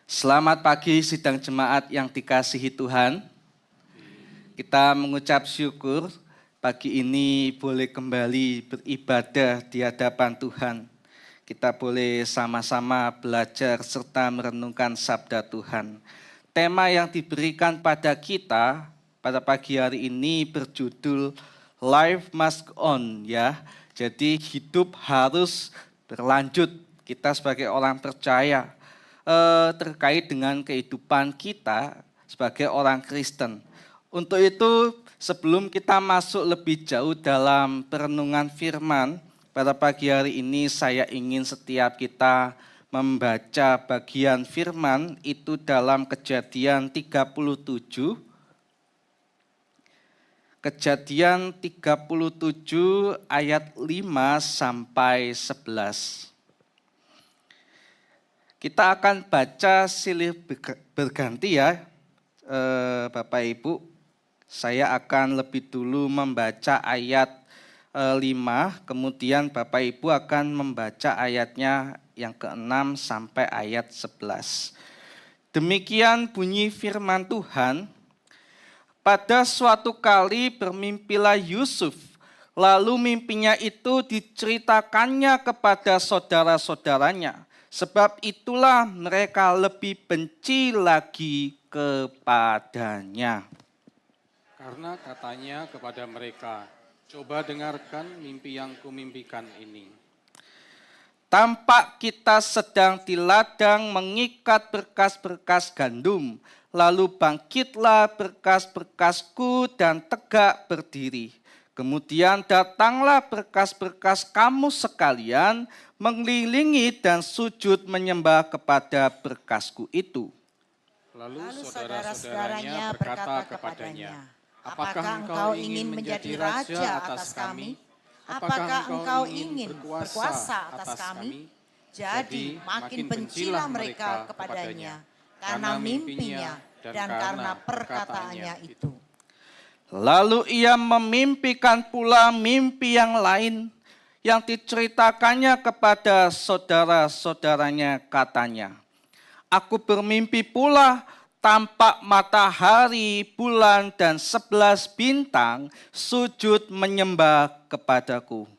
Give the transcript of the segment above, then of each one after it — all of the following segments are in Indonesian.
Selamat pagi sidang jemaat yang dikasihi Tuhan. Kita mengucap syukur pagi ini boleh kembali beribadah di hadapan Tuhan. Kita boleh sama-sama belajar serta merenungkan sabda Tuhan. Tema yang diberikan pada kita pada pagi hari ini berjudul Life Must Go On ya. Jadi hidup harus berlanjut. Kita sebagai orang percaya terkait dengan kehidupan kita sebagai orang Kristen. Untuk itu, sebelum kita masuk lebih jauh dalam perenungan firman, pada pagi hari ini saya ingin setiap kita membaca bagian firman itu dalam Kejadian 37. Kejadian 37 ayat 5 sampai 11. Kita akan baca silih berganti ya, Bapak Ibu. Saya akan lebih dulu membaca ayat 5, kemudian Bapak Ibu akan membaca ayatnya yang ke-6 sampai ayat 11. Demikian bunyi firman Tuhan. Pada suatu kali bermimpilah Yusuf, lalu mimpinya itu diceritakannya kepada saudara-saudaranya. Sebab itulah mereka lebih benci lagi kepadanya. Karena katanya kepada mereka, coba dengarkan mimpi yang kumimpikan ini. Tampak kita sedang di ladang mengikat berkas-berkas gandum, lalu bangkitlah berkas-berkasku dan tegak berdiri. Kemudian datanglah berkas-berkas kamu sekalian, mengelilingi dan sujud menyembah kepada berkasku itu. Lalu saudara-saudaranya berkata kepadanya, apakah engkau ingin menjadi raja atas kami? Apakah engkau ingin berkuasa atas kami? Jadi makin bencilah mereka kepadanya, karena mimpinya dan karena perkataannya itu. Lalu ia memimpikan pula mimpi yang lain yang diceritakannya kepada saudara-saudaranya, katanya, aku bermimpi pula tampak matahari, bulan, dan 11 bintang sujud menyembah kepadaku.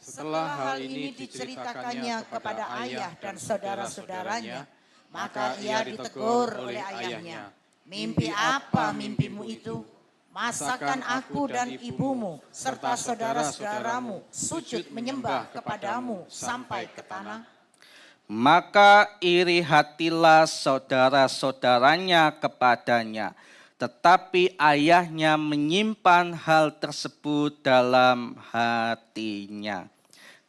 Setelah hal ini diceritakannya kepada ayah dan saudara-saudaranya, maka ia ditegur oleh ayahnya. Mimpi apa mimpimu itu? Masakan aku dan ibumu serta saudara-saudaramu sujud menyembah kepadamu sampai ke tanah? Maka iri hatilah saudara-saudaranya kepadanya, tetapi ayahnya menyimpan hal tersebut dalam hatinya.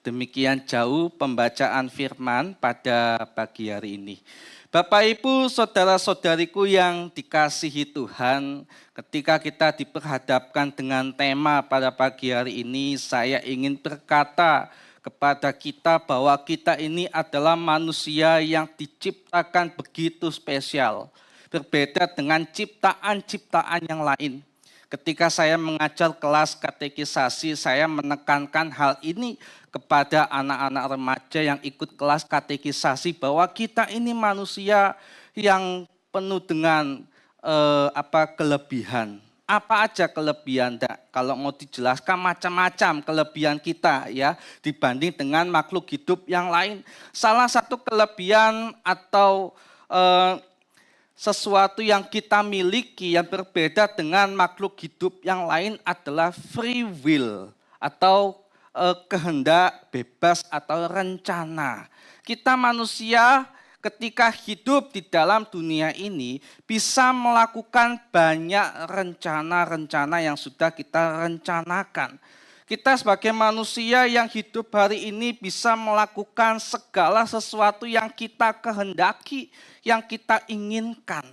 Demikian jauh pembacaan firman pada pagi hari ini. Bapak Ibu, saudara-saudariku yang dikasihi Tuhan, ketika kita diperhadapkan dengan tema pada pagi hari ini, saya ingin berkata kepada kita bahwa kita ini adalah manusia yang diciptakan begitu spesial. Berbeda dengan ciptaan-ciptaan yang lain. Ketika saya mengajar kelas katekisasi, saya menekankan hal ini kepada anak-anak remaja yang ikut kelas katekisasi bahwa kita ini manusia yang penuh dengan kelebihan. Apa aja kelebihan? Kalau mau dijelaskan macam-macam kelebihan kita ya dibanding dengan makhluk hidup yang lain. Salah satu kelebihan atau sesuatu yang kita miliki yang berbeda dengan makhluk hidup yang lain adalah free will atau kehendak bebas atau rencana. Kita manusia ketika hidup di dalam dunia ini bisa melakukan banyak rencana-rencana yang sudah kita rencanakan. Kita sebagai manusia yang hidup hari ini bisa melakukan segala sesuatu yang kita kehendaki, yang kita inginkan.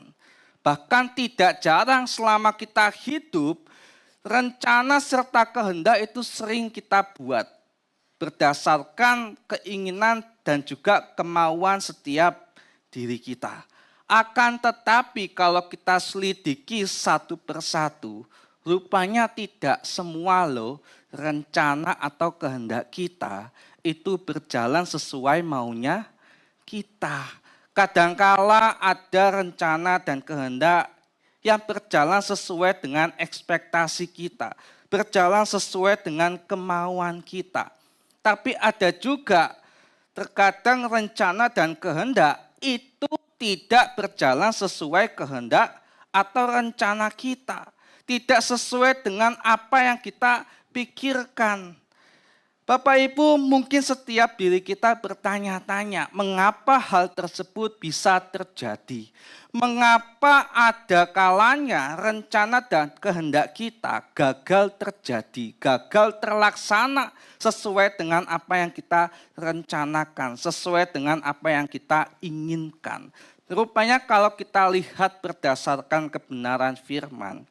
Bahkan tidak jarang selama kita hidup, rencana serta kehendak itu sering kita buat. Berdasarkan keinginan dan juga kemauan setiap diri kita. Akan tetapi kalau kita selidiki satu persatu, rupanya tidak semua loh rencana atau kehendak kita itu berjalan sesuai maunya kita. Kadangkala ada rencana dan kehendak yang berjalan sesuai dengan ekspektasi kita, berjalan sesuai dengan kemauan kita. Tapi ada juga terkadang rencana dan kehendak itu tidak berjalan sesuai kehendak atau rencana kita. Tidak sesuai dengan apa yang kita pikirkan. Bapak Ibu, mungkin setiap diri kita bertanya-tanya, mengapa hal tersebut bisa terjadi? Mengapa ada kalanya rencana dan kehendak kita gagal terjadi, gagal terlaksana sesuai dengan apa yang kita rencanakan, sesuai dengan apa yang kita inginkan. Rupanya kalau kita lihat berdasarkan kebenaran firman,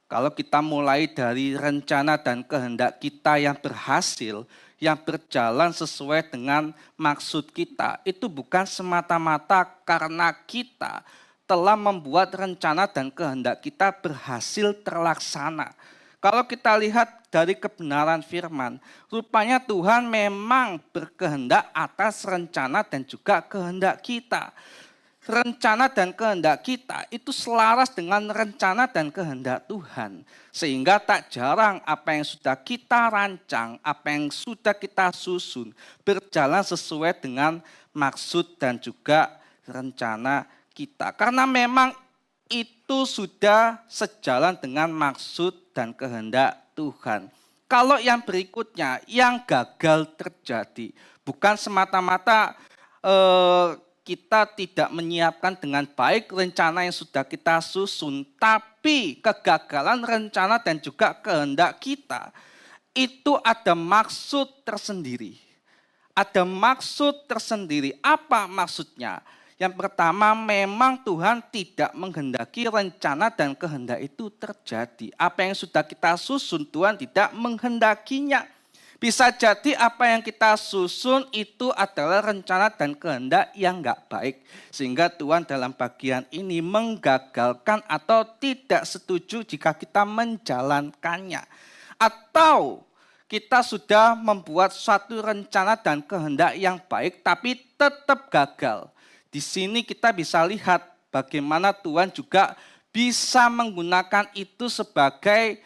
kalau kita mulai dari rencana dan kehendak kita yang berhasil, yang berjalan sesuai dengan maksud kita, itu bukan semata-mata karena kita telah membuat rencana dan kehendak kita berhasil terlaksana. Kalau kita lihat dari kebenaran firman, rupanya Tuhan memang berkehendak atas rencana dan juga kehendak kita. Rencana dan kehendak kita itu selaras dengan rencana dan kehendak Tuhan. Sehingga tak jarang apa yang sudah kita rancang, apa yang sudah kita susun, berjalan sesuai dengan maksud dan juga rencana kita. Karena memang itu sudah sejalan dengan maksud dan kehendak Tuhan. Kalau yang berikutnya, yang gagal terjadi, bukan semata-mata kita tidak menyiapkan dengan baik rencana yang sudah kita susun, tapi kegagalan rencana dan juga kehendak kita itu ada maksud tersendiri. Ada maksud tersendiri. Apa maksudnya? Yang pertama, memang Tuhan tidak menghendaki rencana dan kehendak itu terjadi. Apa yang sudah kita susun, Tuhan tidak menghendakinya. Bisa jadi apa yang kita susun itu adalah rencana dan kehendak yang enggak baik. Sehingga Tuhan dalam bagian ini menggagalkan atau tidak setuju jika kita menjalankannya. Atau kita sudah membuat suatu rencana dan kehendak yang baik tapi tetap gagal. Di sini kita bisa lihat bagaimana Tuhan juga bisa menggunakan itu sebagai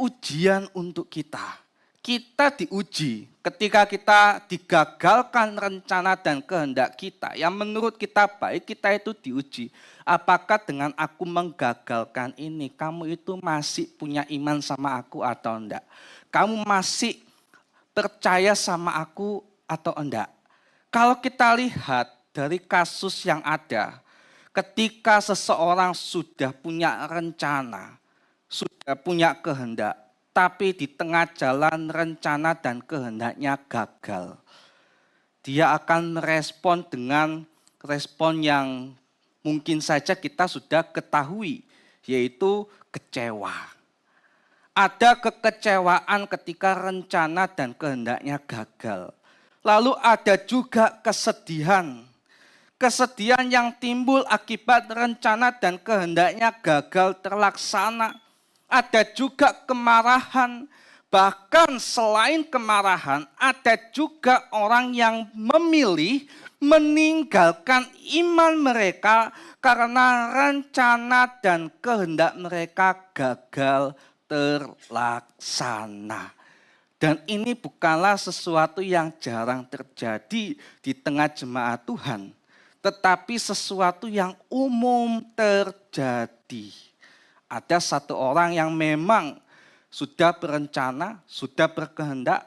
ujian untuk kita. Kita diuji ketika kita digagalkan rencana dan kehendak kita yang menurut kita baik, kita itu diuji. Apakah dengan aku menggagalkan ini, kamu itu masih punya iman sama aku atau enggak? Kamu masih percaya sama aku atau enggak? Kalau kita lihat dari kasus yang ada, ketika seseorang sudah punya rencana, sudah punya kehendak, tapi di tengah jalan rencana dan kehendaknya gagal. Dia akan merespon dengan respon yang mungkin saja kita sudah ketahui, yaitu kecewa. Ada kekecewaan ketika rencana dan kehendaknya gagal. Lalu ada juga kesedihan. Kesedihan yang timbul akibat rencana dan kehendaknya gagal terlaksana. Ada juga kemarahan, bahkan selain kemarahan, ada juga orang yang memilih meninggalkan iman mereka karena rencana dan kehendak mereka gagal terlaksana. Dan ini bukanlah sesuatu yang jarang terjadi di tengah jemaat Tuhan, tetapi sesuatu yang umum terjadi. Ada satu orang yang memang sudah berencana, sudah berkehendak,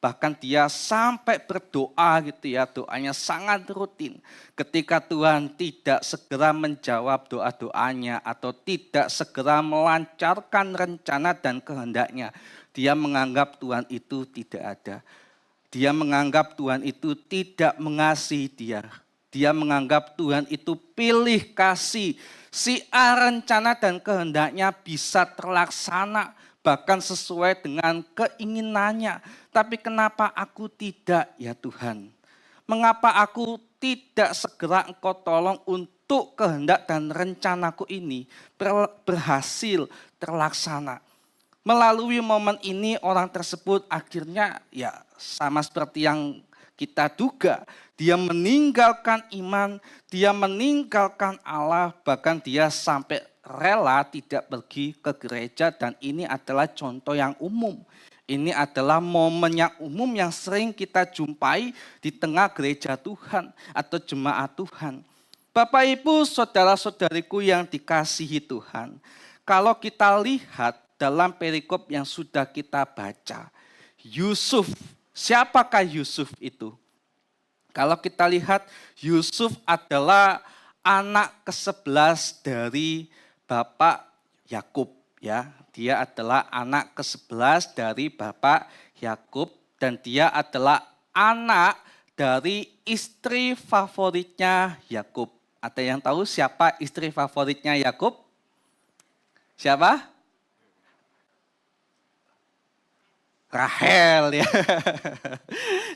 bahkan dia sampai berdoa gitu ya, doanya sangat rutin. Ketika Tuhan tidak segera menjawab doa-doanya atau tidak segera melancarkan rencana dan kehendaknya, dia menganggap Tuhan itu tidak ada. Dia menganggap Tuhan itu tidak mengasihi dia. Dia menganggap Tuhan itu pilih kasih. Si A rencana dan kehendaknya bisa terlaksana, bahkan sesuai dengan keinginannya. Tapi kenapa aku tidak ya Tuhan? Mengapa aku tidak segera Engkau tolong untuk kehendak dan rencanaku ini berhasil terlaksana? Melalui momen ini orang tersebut akhirnya ya sama seperti yang kita duga. Dia meninggalkan iman, dia meninggalkan Allah, bahkan dia sampai rela tidak pergi ke gereja, dan ini adalah contoh yang umum. Ini adalah momen yang umum yang sering kita jumpai di tengah gereja Tuhan atau jemaat Tuhan. Bapak Ibu, saudara-saudariku yang dikasihi Tuhan, kalau kita lihat dalam perikop yang sudah kita baca, Yusuf, siapakah Yusuf itu? Kalau kita lihat, Yusuf adalah anak ke-11 dari Bapak Yakub, ya. Dia adalah anak ke-11 dari Bapak Yakub, dan dia adalah anak dari istri favoritnya Yakub. Ada yang tahu siapa istri favoritnya Yakub? Siapa? Rahel, ya.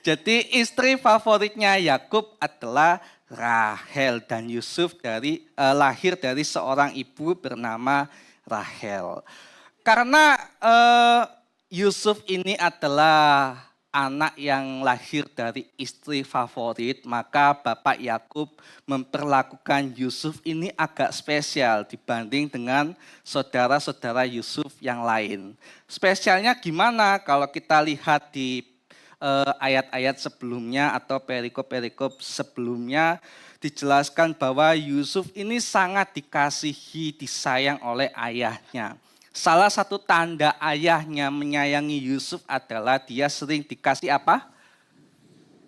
Jadi istri favoritnya Yakub adalah Rahel, dan Yusuf lahir dari seorang ibu bernama Rahel. Karena Yusuf ini adalah anak yang lahir dari istri favorit, maka Bapak Yakub memperlakukan Yusuf ini agak spesial dibanding dengan saudara-saudara Yusuf yang lain. Spesialnya gimana? Kalau kita lihat di ayat-ayat sebelumnya atau perikop-perikop sebelumnya, dijelaskan bahwa Yusuf ini sangat dikasihi, disayang oleh ayahnya. Salah satu tanda ayahnya menyayangi Yusuf adalah dia sering dikasih apa?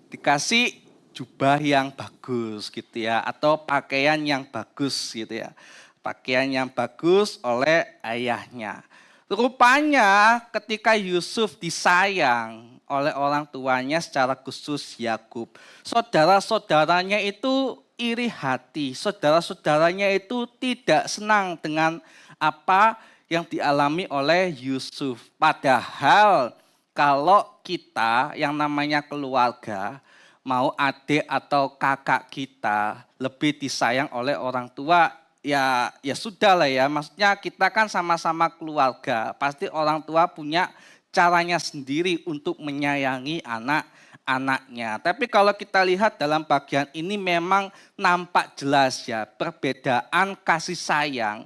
Dikasih jubah yang bagus gitu ya, atau pakaian yang bagus gitu ya. Pakaian yang bagus oleh ayahnya. Rupanya ketika Yusuf disayang oleh orang tuanya, secara khusus Yakub, saudara-saudaranya itu iri hati, saudara-saudaranya itu tidak senang dengan apa yang dialami oleh Yusuf. Padahal kalau kita yang namanya keluarga, mau adik atau kakak kita lebih disayang oleh orang tua, ya sudah lah ya. Maksudnya kita kan sama-sama keluarga, pasti orang tua punya caranya sendiri untuk menyayangi anak-anaknya. Tapi kalau kita lihat dalam bagian ini memang nampak jelas ya perbedaan kasih sayang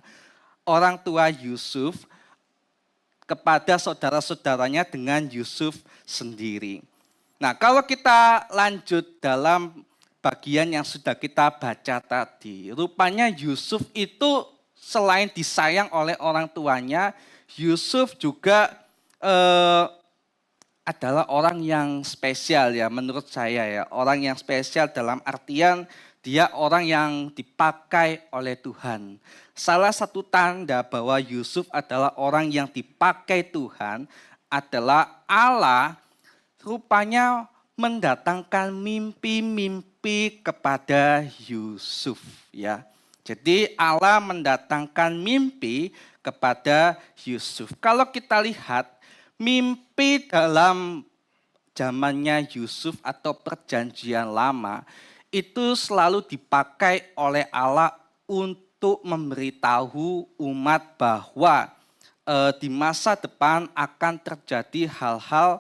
orang tua Yusuf kepada saudara-saudaranya dengan Yusuf sendiri. Nah, kalau kita lanjut dalam bagian yang sudah kita baca tadi, rupanya Yusuf itu selain disayang oleh orang tuanya, Yusuf juga adalah orang yang spesial ya menurut saya ya. Orang yang spesial dalam artian dia orang yang dipakai oleh Tuhan. Salah satu tanda bahwa Yusuf adalah orang yang dipakai Tuhan adalah Allah rupanya mendatangkan mimpi-mimpi kepada Yusuf ya. Jadi Allah mendatangkan mimpi kepada Yusuf. Kalau kita lihat mimpi dalam zamannya Yusuf atau perjanjian lama itu selalu dipakai oleh Allah untuk memberitahu umat bahwa di masa depan akan terjadi hal-hal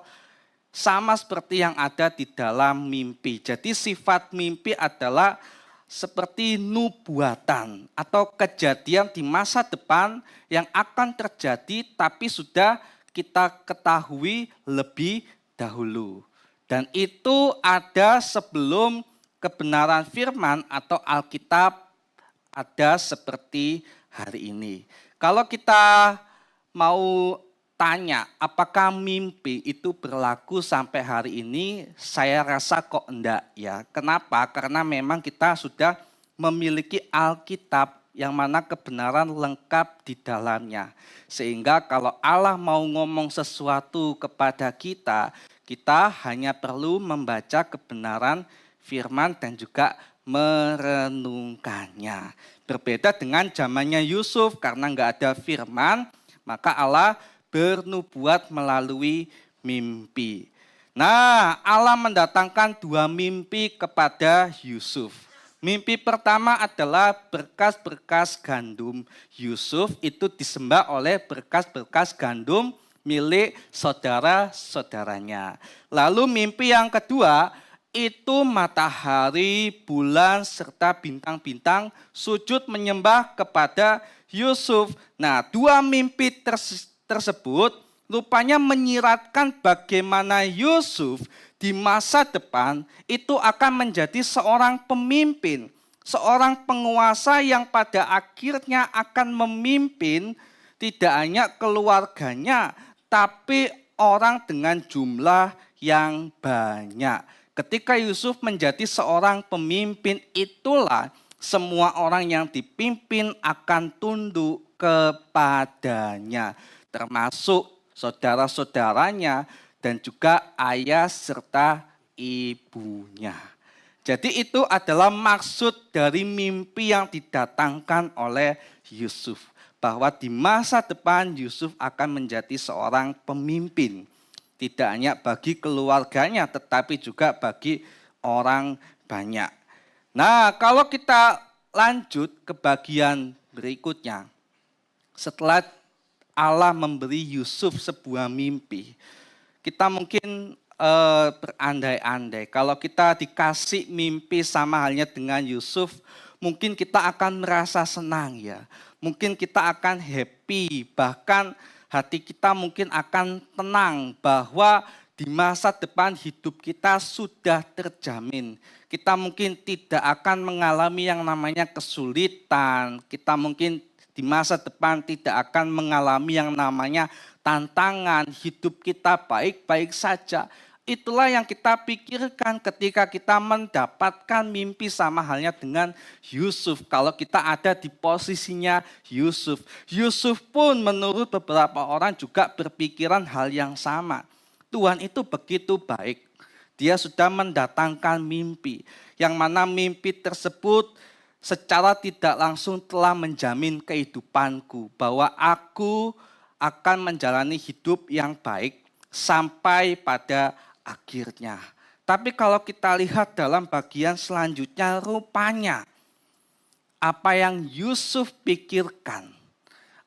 sama seperti yang ada di dalam mimpi. Jadi sifat mimpi adalah seperti nubuatan atau kejadian di masa depan yang akan terjadi tapi sudah kita ketahui lebih dahulu. Dan itu ada sebelum kebenaran firman atau Alkitab ada seperti hari ini. Kalau kita mau tanya apakah mimpi itu berlaku sampai hari ini, saya rasa kok enggak ya. Kenapa? Karena memang kita sudah memiliki Alkitab yang mana kebenaran lengkap di dalamnya. Sehingga kalau Allah mau ngomong sesuatu kepada kita, kita hanya perlu membaca kebenaran firman dan juga merenungkannya. Berbeda dengan zamannya Yusuf, karena enggak ada firman, maka Allah bernubuat melalui mimpi. Nah, Allah mendatangkan dua mimpi kepada Yusuf. Mimpi pertama adalah berkas-berkas gandum. Yusuf itu disembah oleh berkas-berkas gandum milik saudara-saudaranya. Lalu mimpi yang kedua itu matahari, bulan, serta bintang-bintang sujud menyembah kepada Yusuf. Nah, dua mimpi tersebut rupanya menyiratkan bagaimana Yusuf di masa depan itu akan menjadi seorang pemimpin, seorang penguasa yang pada akhirnya akan memimpin tidak hanya keluarganya, tapi orang dengan jumlah yang banyak. Ketika Yusuf menjadi seorang pemimpin, itulah semua orang yang dipimpin akan tunduk kepadanya, termasuk saudara-saudaranya dan juga ayah serta ibunya. Jadi itu adalah maksud dari mimpi yang didatangkan oleh Yusuf, bahwa di masa depan Yusuf akan menjadi seorang pemimpin. Tidak hanya bagi keluarganya, tetapi juga bagi orang banyak. Nah, kalau kita lanjut ke bagian berikutnya. Setelah Allah memberi Yusuf sebuah mimpi, kita mungkin berandai-andai. Kalau kita dikasih mimpi sama halnya dengan Yusuf, mungkin kita akan merasa senang ya. Mungkin kita akan happy, bahkan hati kita mungkin akan tenang bahwa di masa depan hidup kita sudah terjamin. Kita mungkin tidak akan mengalami yang namanya kesulitan. Kita mungkin di masa depan tidak akan mengalami yang namanya tantangan. Hidup kita baik-baik saja. Itulah yang kita pikirkan ketika kita mendapatkan mimpi sama halnya dengan Yusuf. Kalau kita ada di posisinya Yusuf. Yusuf pun menurut beberapa orang juga berpikiran hal yang sama. Tuhan itu begitu baik. Dia sudah mendatangkan mimpi. Yang mana mimpi tersebut secara tidak langsung telah menjamin kehidupanku. Bahwa aku akan menjalani hidup yang baik sampai pada akhirnya. Tapi kalau kita lihat dalam bagian selanjutnya, rupanya apa yang Yusuf pikirkan,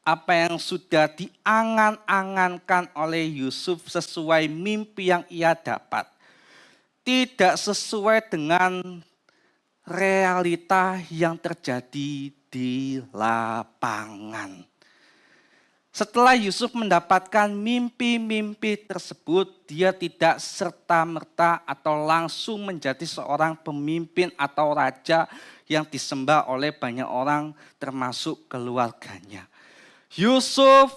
apa yang sudah diangan-angankan oleh Yusuf sesuai mimpi yang ia dapat, tidak sesuai dengan realita yang terjadi di lapangan. Setelah Yusuf mendapatkan mimpi-mimpi tersebut, dia tidak serta-merta atau langsung menjadi seorang pemimpin atau raja yang disembah oleh banyak orang termasuk keluarganya. Yusuf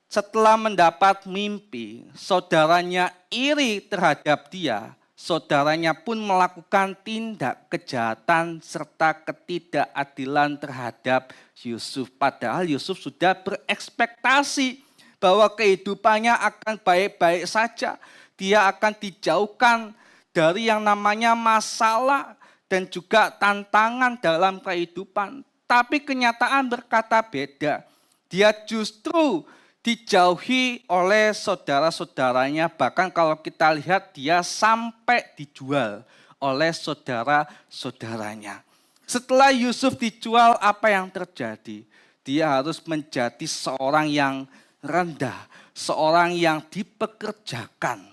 setelah mendapat mimpi, saudaranya iri terhadap dia. Saudaranya pun melakukan tindak kejahatan serta ketidakadilan terhadap Yusuf. Padahal Yusuf sudah berekspektasi bahwa kehidupannya akan baik-baik saja. Dia akan dijauhkan dari yang namanya masalah dan juga tantangan dalam kehidupan. Tapi kenyataan berkata beda. Dia justru dijauhi oleh saudara-saudaranya, bahkan kalau kita lihat dia sampai dijual oleh saudara-saudaranya. Setelah Yusuf dijual, apa yang terjadi? Dia harus menjadi seorang yang rendah, seorang yang dipekerjakan.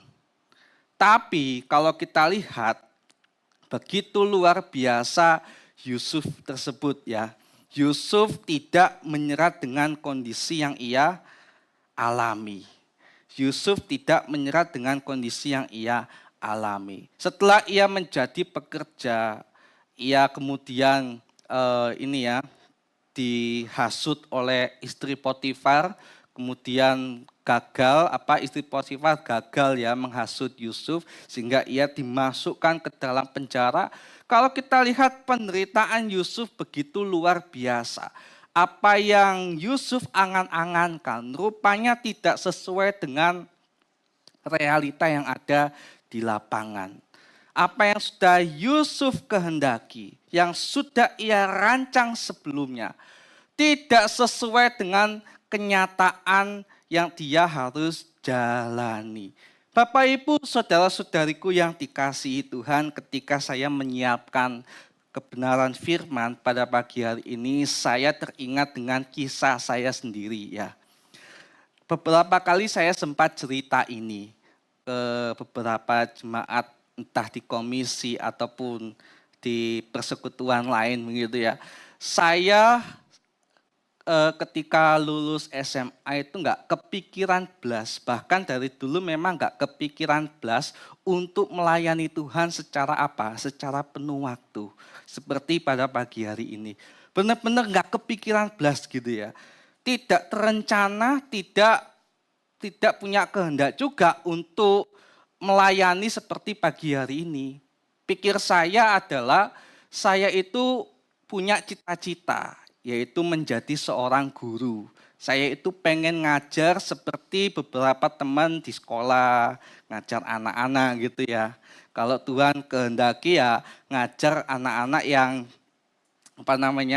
Tapi kalau kita lihat, begitu luar biasa Yusuf tersebut ya. Yusuf tidak menyerah dengan kondisi yang ia alami. Yusuf tidak menyerah dengan kondisi yang ia alami. Setelah ia menjadi pekerja, ia kemudian dihasut oleh istri Potifar, kemudian istri Potifar gagal ya menghasut Yusuf sehingga ia dimasukkan ke dalam penjara. Kalau kita lihat penderitaan Yusuf begitu luar biasa. Apa yang Yusuf angan-angankan rupanya tidak sesuai dengan realita yang ada di lapangan. Apa yang sudah Yusuf kehendaki, yang sudah ia rancang sebelumnya, tidak sesuai dengan kenyataan yang dia harus jalani. Bapak, Ibu, saudara-saudariku yang dikasihi Tuhan, ketika saya menyiapkan kebenaran firman pada pagi hari ini, saya teringat dengan kisah saya sendiri ya. Beberapa kali saya sempat cerita ini ke beberapa jemaat entah di komisi ataupun di persekutuan lain begitu ya. Saya ketika lulus SMA itu nggak kepikiran blas, bahkan dari dulu memang nggak kepikiran blas untuk melayani Tuhan secara apa? Secara penuh waktu, seperti pada pagi hari ini. Benar-benar nggak kepikiran blas gitu ya. Tidak terencana, tidak punya kehendak juga untuk melayani seperti pagi hari ini. Pikir saya adalah saya itu punya cita-cita, yaitu menjadi seorang guru. Saya itu pengen ngajar seperti beberapa teman di sekolah, ngajar anak-anak gitu ya. Kalau Tuhan kehendaki ya ngajar anak-anak yang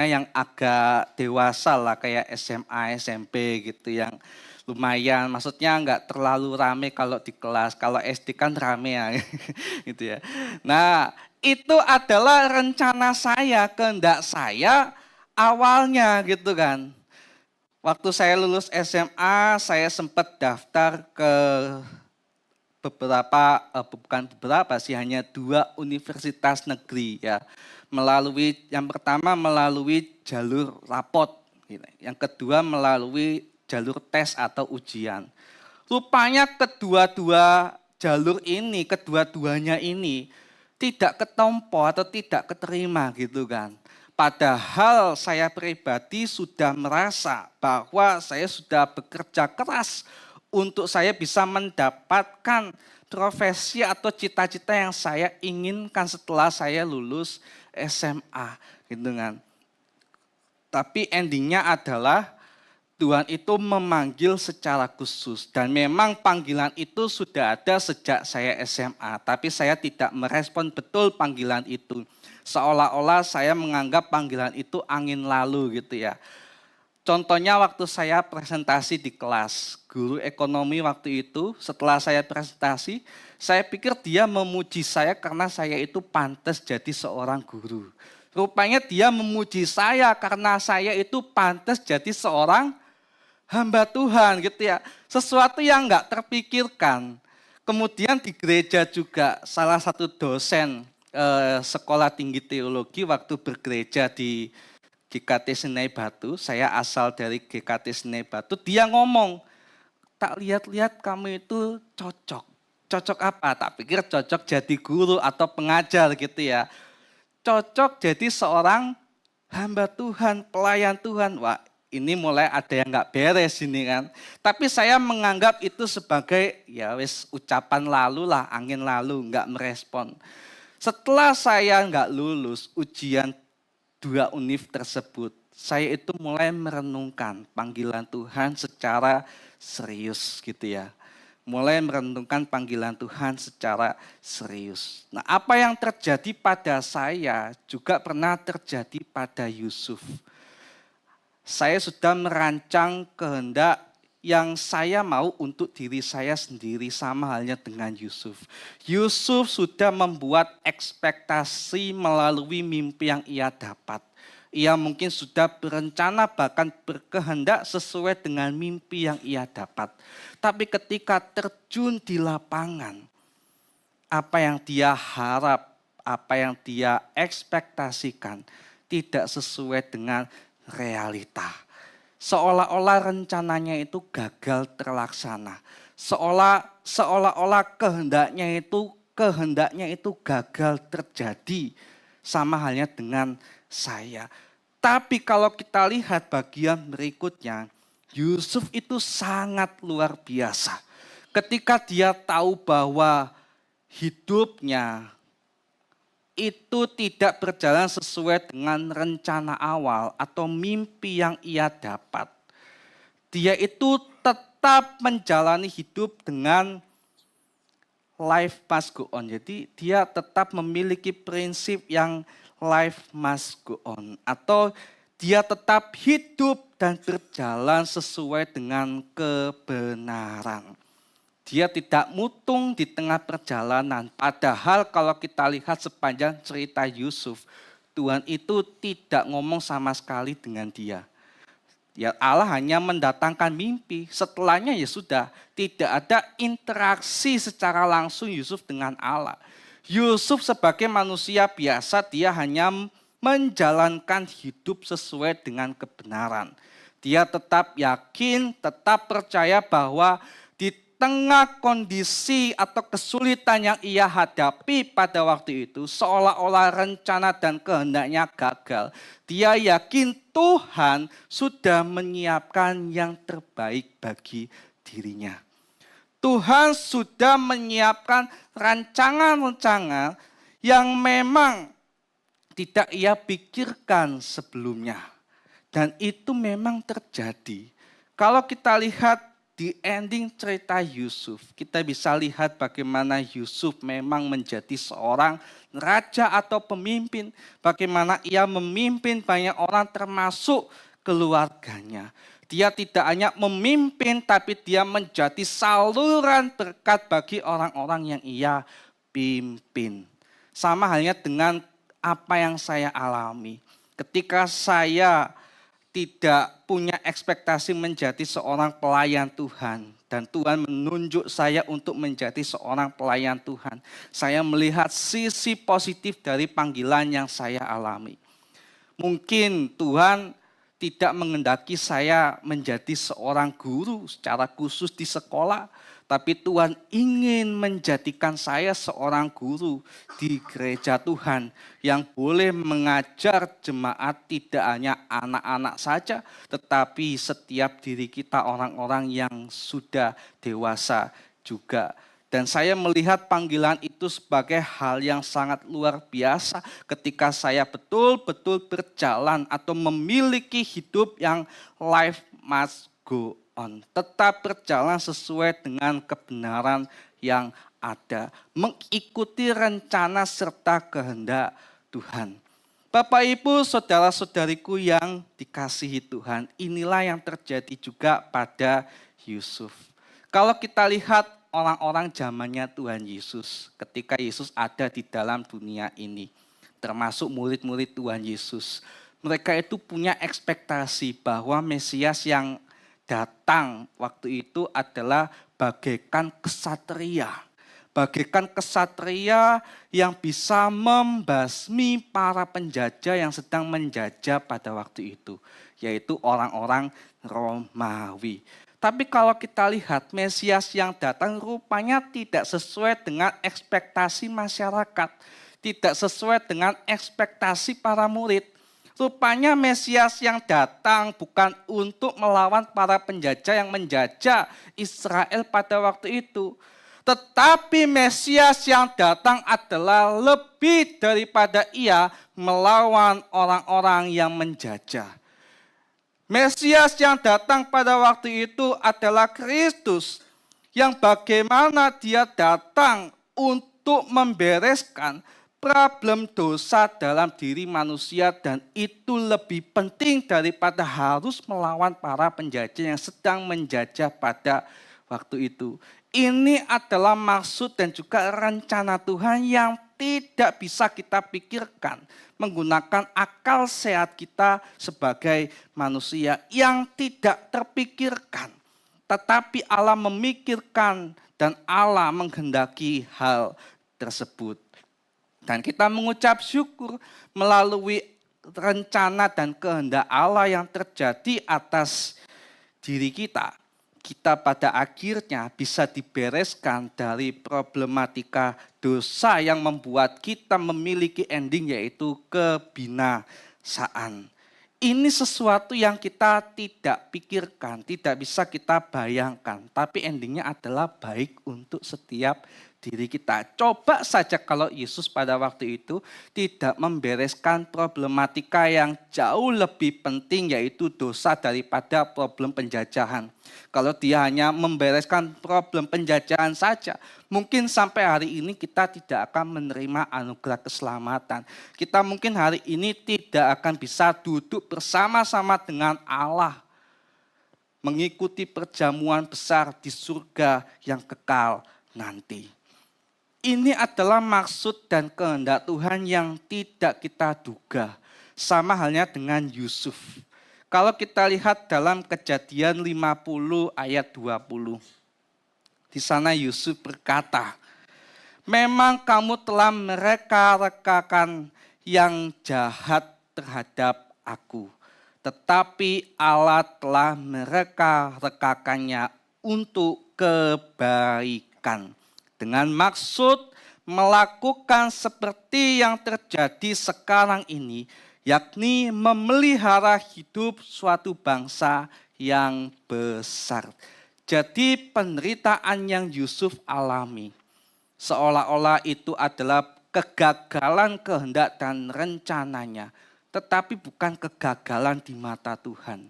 yang agak dewasa lah, kayak SMA, SMP gitu, yang lumayan, maksudnya nggak terlalu rame kalau di kelas. Kalau SD kan rame ya, gitu ya. Nah, itu adalah rencana saya, kehendak saya awalnya gitu kan. Waktu saya lulus SMA, saya sempat daftar ke bukan beberapa sih, hanya 2 universitas negeri ya. Yang pertama melalui jalur rapot, yang kedua melalui jalur tes atau ujian. Rupanya kedua-duanya ini tidak ketompo atau tidak keterima gitu kan. Padahal saya pribadi sudah merasa bahwa saya sudah bekerja keras untuk saya bisa mendapatkan profesi atau cita-cita yang saya inginkan setelah saya lulus SMA gitu kan. Tapi endingnya adalah Tuhan itu memanggil secara khusus, dan memang panggilan itu sudah ada sejak saya SMA, tapi saya tidak merespon betul panggilan itu. Seolah-olah saya menganggap panggilan itu angin lalu gitu ya. Contohnya waktu saya presentasi di kelas, guru ekonomi waktu itu setelah saya presentasi, saya pikir dia memuji saya karena saya itu pantas jadi seorang guru. Rupanya dia memuji saya karena saya itu pantas jadi seorang hamba Tuhan gitu ya. Sesuatu yang enggak terpikirkan. Kemudian di gereja juga salah satu dosen sekolah tinggi teologi waktu bergereja di GKT Senai Batu, saya asal dari GKT Senai Batu, dia ngomong, tak lihat-lihat kamu itu cocok. Cocok apa? Tak pikir cocok jadi guru atau pengajar gitu ya. Cocok jadi seorang hamba Tuhan, pelayan Tuhan. Wah, ini mulai ada yang nggak beres ini kan. Tapi saya menganggap itu sebagai ya wis ucapan lalu lah, angin lalu, nggak merespon. Setelah saya nggak lulus ujian 2 univ tersebut, saya itu mulai merenungkan panggilan Tuhan secara serius gitu ya. Mulai merenungkan panggilan Tuhan secara serius. Nah, apa yang terjadi pada saya juga pernah terjadi pada Yusuf. Saya sudah merancang kehendak yang saya mau untuk diri saya sendiri, sama halnya dengan Yusuf. Yusuf sudah membuat ekspektasi melalui mimpi yang ia dapat. Ia mungkin sudah berencana bahkan berkehendak sesuai dengan mimpi yang ia dapat. Tapi ketika terjun di lapangan, apa yang dia harap, apa yang dia ekspektasikan tidak sesuai dengan realita. Seolah-olah rencananya itu gagal terlaksana. Seolah-olah kehendaknya itu gagal terjadi, sama halnya dengan saya. Tapi kalau kita lihat bagian berikutnya, Yusuf itu sangat luar biasa. Ketika dia tahu bahwa hidupnya itu tidak berjalan sesuai dengan rencana awal atau mimpi yang ia dapat, dia itu tetap menjalani hidup dengan life must go on. Jadi dia tetap memiliki prinsip yang life must go on, atau dia tetap hidup dan berjalan sesuai dengan kebenaran. Dia tidak mutung di tengah perjalanan. Padahal kalau kita lihat sepanjang cerita Yusuf, Tuhan itu tidak ngomong sama sekali dengan dia. Ya, Allah hanya mendatangkan mimpi. Setelahnya ya sudah, tidak ada interaksi secara langsung Yusuf dengan Allah. Yusuf sebagai manusia biasa, dia hanya menjalankan hidup sesuai dengan kebenaran. Dia tetap yakin, tetap percaya bahwa di tengah kondisi atau kesulitan yang ia hadapi pada waktu itu, seolah-olah rencana dan kehendaknya gagal. Dia yakin Tuhan sudah menyiapkan yang terbaik bagi dirinya. Tuhan sudah menyiapkan rancangan-rancangan yang memang tidak ia pikirkan sebelumnya. Dan itu memang terjadi. Kalau kita lihat di ending cerita Yusuf, kita bisa lihat bagaimana Yusuf memang menjadi seorang raja atau pemimpin. Bagaimana ia memimpin banyak orang termasuk keluarganya. Dia tidak hanya memimpin, tapi dia menjadi saluran berkat bagi orang-orang yang ia pimpin. Sama halnya dengan apa yang saya alami. Ketika saya tidak punya ekspektasi menjadi seorang pelayan Tuhan. Dan Tuhan menunjuk saya untuk menjadi seorang pelayan Tuhan. Saya melihat sisi positif dari panggilan yang saya alami. Mungkin Tuhan tidak mengendaki saya menjadi seorang guru secara khusus di sekolah. Tapi Tuhan ingin menjadikan saya seorang guru di gereja Tuhan yang boleh mengajar jemaat tidak hanya anak-anak saja, tetapi setiap diri kita orang-orang yang sudah dewasa juga. Dan saya melihat panggilan itu sebagai hal yang sangat luar biasa ketika saya betul-betul berjalan atau memiliki hidup yang life must go on. Tetap berjalan sesuai dengan kebenaran yang ada. Mengikuti rencana serta kehendak Tuhan. Bapak Ibu, saudara-saudariku yang dikasihi Tuhan, inilah yang terjadi juga pada Yusuf. Kalau kita lihat orang-orang zamannya Tuhan Yesus, ketika Yesus ada di dalam dunia ini, termasuk murid-murid Tuhan Yesus, mereka itu punya ekspektasi bahwa Mesias yang datang waktu itu adalah bagaikan kesatria. Bagaikan kesatria yang bisa membasmi para penjajah yang sedang menjajah pada waktu itu. Yaitu orang-orang Romawi. Tapi kalau kita lihat Mesias yang datang rupanya tidak sesuai dengan ekspektasi masyarakat. Tidak sesuai dengan ekspektasi para murid. Rupanya Mesias yang datang bukan untuk melawan para penjajah yang menjajah Israel pada waktu itu. Tetapi Mesias yang datang adalah lebih daripada ia melawan orang-orang yang menjajah. Mesias yang datang pada waktu itu adalah Kristus yang bagaimana dia datang untuk membereskan problem dosa dalam diri manusia dan itu lebih penting daripada harus melawan para penjajah yang sedang menjajah pada waktu itu. Ini adalah maksud dan juga rencana Tuhan yang tidak bisa kita pikirkan menggunakan akal sehat kita sebagai manusia yang tidak terpikirkan. Tetapi Allah memikirkan dan Allah menghendaki hal tersebut. Dan kita mengucap syukur melalui rencana dan kehendak Allah yang terjadi atas diri kita. Kita pada akhirnya bisa dibereskan dari problematika dosa yang membuat kita memiliki ending yaitu kebinasaan. Ini sesuatu yang kita tidak pikirkan, tidak bisa kita bayangkan. Tapi endingnya adalah baik untuk setiap diri kita. Coba saja kalau Yesus pada waktu itu tidak membereskan problematika yang jauh lebih penting yaitu dosa daripada problem penjajahan. Kalau dia hanya membereskan problem penjajahan saja, mungkin sampai hari ini kita tidak akan menerima anugerah keselamatan. Kita mungkin hari ini tidak akan bisa duduk bersama-sama dengan Allah, mengikuti perjamuan besar di surga yang kekal nanti. Ini adalah maksud dan kehendak Tuhan yang tidak kita duga. Sama halnya dengan Yusuf. Kalau kita lihat dalam Kejadian 50 ayat 20. Di sana Yusuf berkata, Memang kamu telah mereka-rekakan yang jahat terhadap aku. Tetapi Allah telah mereka-rekakannya untuk kebaikan. Dengan maksud melakukan seperti yang terjadi sekarang ini, yakni memelihara hidup suatu bangsa yang besar. Jadi penderitaan yang Yusuf alami, seolah-olah itu adalah kegagalan kehendak dan rencananya, tetapi bukan kegagalan di mata Tuhan.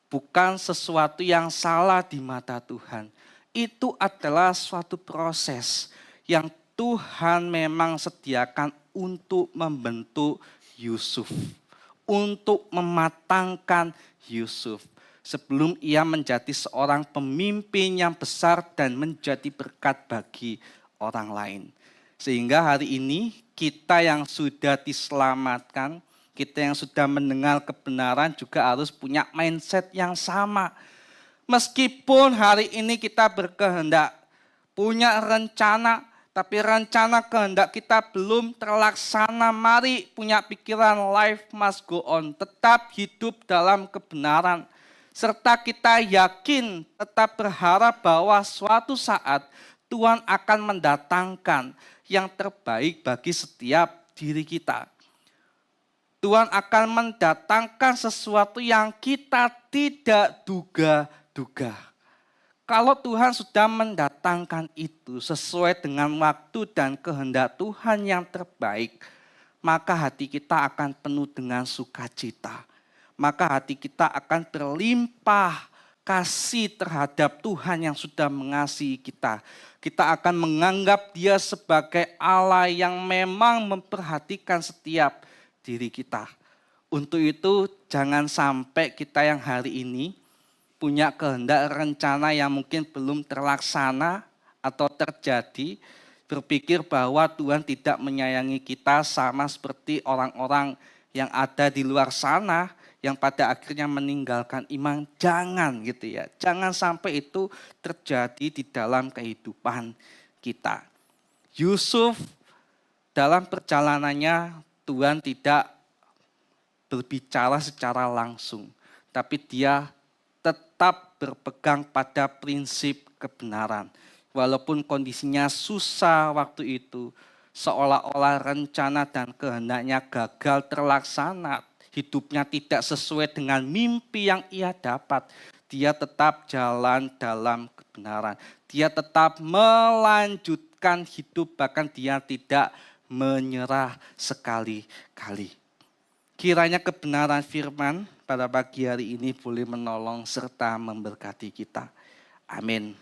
Bukan sesuatu yang salah di mata Tuhan. Itu adalah suatu proses yang Tuhan memang sediakan untuk membentuk Yusuf. Untuk mematangkan Yusuf. Sebelum ia menjadi seorang pemimpin yang besar dan menjadi berkat bagi orang lain. Sehingga hari ini kita yang sudah diselamatkan, kita yang sudah mendengar kebenaran juga harus punya mindset yang sama. Meskipun hari ini kita berkehendak, punya rencana, tapi rencana kehendak kita belum terlaksana. Mari punya pikiran life must go on, tetap hidup dalam kebenaran. Serta kita yakin, tetap berharap bahwa suatu saat Tuhan akan mendatangkan yang terbaik bagi setiap diri kita. Tuhan akan mendatangkan sesuatu yang kita tidak duga-duga. Kalau Tuhan sudah mendatangkan itu sesuai dengan waktu dan kehendak Tuhan yang terbaik, maka hati kita akan penuh dengan sukacita. Maka hati kita akan berlimpah kasih terhadap Tuhan yang sudah mengasihi kita. Kita akan menganggap Dia sebagai Allah yang memang memperhatikan setiap diri kita. Untuk itu jangan sampai kita yang hari ini punya kehendak rencana yang mungkin belum terlaksana atau terjadi, berpikir bahwa Tuhan tidak menyayangi kita sama seperti orang-orang yang ada di luar sana, yang pada akhirnya meninggalkan iman. Jangan gitu ya. Jangan sampai itu terjadi di dalam kehidupan kita. Yusuf dalam perjalanannya Tuhan tidak berbicara secara langsung. Tapi dia tetap berpegang pada prinsip kebenaran. Walaupun kondisinya susah waktu itu, seolah-olah rencana dan kehendaknya gagal terlaksana, hidupnya tidak sesuai dengan mimpi yang ia dapat, dia tetap jalan dalam kebenaran. Dia tetap melanjutkan hidup, bahkan dia tidak menyerah sekali-kali. Kiranya kebenaran firman pada pagi hari ini boleh menolong serta memberkati kita. Amin.